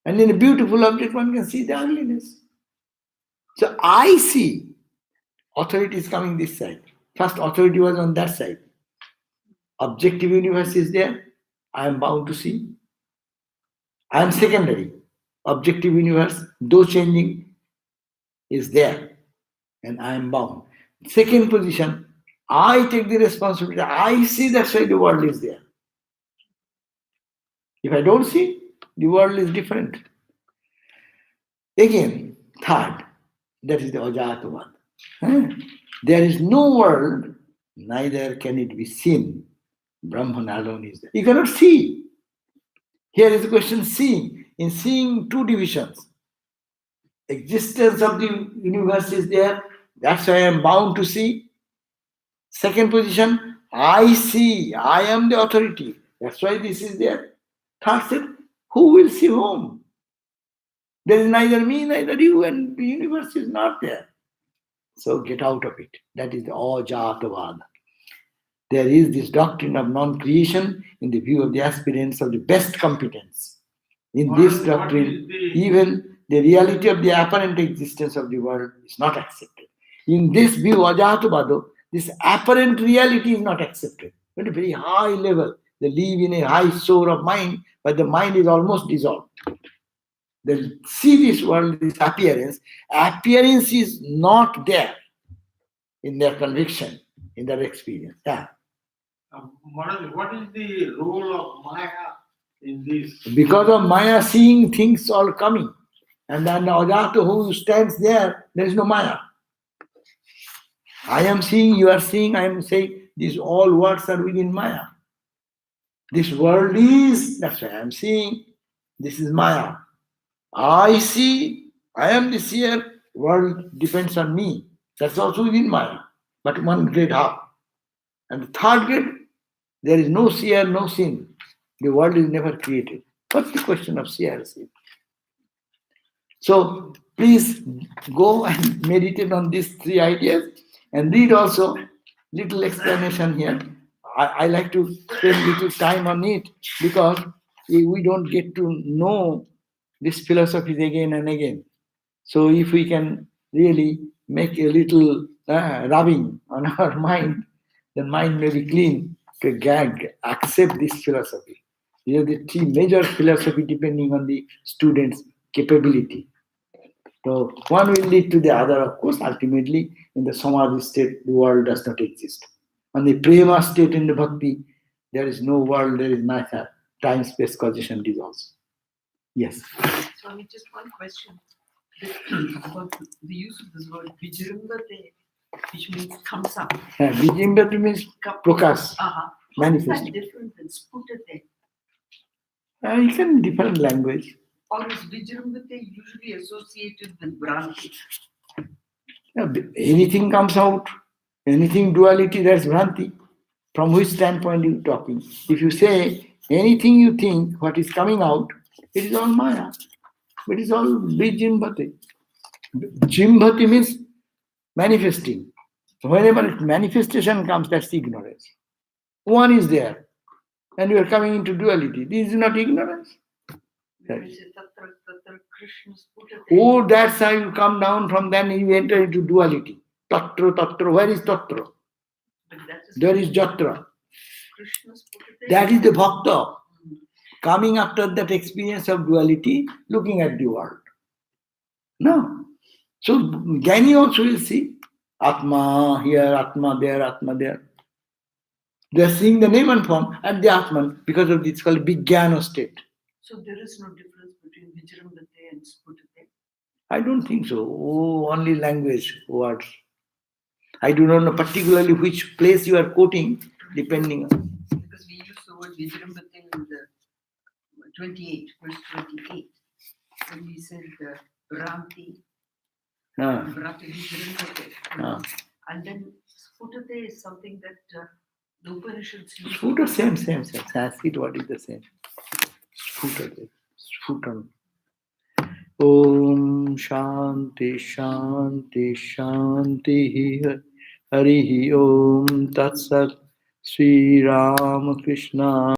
And in a beautiful object, one can see the ugliness. So I see authority is coming this side. First authority was on that side. Objective universe is there. I am bound to see. I am secondary. Objective universe, though changing, is there. And I am bound. Second position, I take the responsibility. I see, that's why the world is there. If I don't see, The world is different. Again, third, that is the Ajatavad. There is no world, neither can it be seen. Brahman alone is there. You cannot see. Here is the question seeing. In seeing, two divisions. Existence of the universe is there. That's why I am bound to see. Second position, I see. I am the authority. That's why this is there. Third said, who will see whom? There is neither me, neither you, and the universe is not there. So get out of it. That is the Ajatavada. There is this doctrine of non-creation in the view of the aspirants of the best competence. In this doctrine, even the reality of the apparent existence of the world is not accepted. In this view, Ajatavada, this apparent reality is not accepted. At a very high level, they live in a high soar of mind, but the mind is almost dissolved. They see this world, this appearance. Appearance is not there in their conviction, in their experience. Yeah. Maharaj, what is the role of Maya in this? Because of Maya, seeing things all coming. And then Ajata who stands there is no Maya. I am seeing, you are seeing, I am saying, these all words are within Maya. This world is, that's why I am seeing, this is Maya. I see, I am the seer, world depends on me. That's also within Maya, but one grade up. And the third grade, there is no seer, no sin. The world is never created. What's the question of seer sin? So please go and meditate on these three ideas and read also little explanation here. I like to spend little time on it because we don't get to know these philosophies again and again. So if we can really make a little rubbing on our mind, the mind may be clean to accept this philosophy. These are the three major philosophy depending on the student's capability. So one will lead to the other, of course. Ultimately, in the samadhi state, the world does not exist. On the prema state in the bhakti, there is no world, there is neither time, space, causation dissolves. Yes. Swami, just one question about the use of this word vijrimbate, which means comes up. Vijimbati means prokas, How is manifest. that different than sputate? You can different language. Or is vijrimbate usually associated with Bhranti? Anything comes out, anything duality, that's Bhranti. From which standpoint you talking? If you say anything you think, what is coming out, it is all Maya. It is all Vijimbati. Jimbati means manifesting. So whenever manifestation comes, that's ignorance. One is there, and you are coming into duality. This is not ignorance. Oh, that's how you come down from then you enter into duality. Tatra. Where is Tatra? There is Jatra. That is the Bhakta. Coming after that experience of duality, looking at the world. No. So Jnani also will see Atma here, Atma there. They are seeing the name and form and the Atman because of this called Vijnana state. So there is no difference between vijrimbate and sputate? I don't think so. Oh, only language words. I do not know particularly which place you are quoting, depending on. Because we use the word vijrimbate in the 28, verse 28. When we said Bhranti, Bhranti vijrimbate. And then sputate is something that the Upanishads use. Sputa, same. Sanskrit word is the same. Sputam. Om Shanti Harihi Om Tat Sat Sri Rama Krishna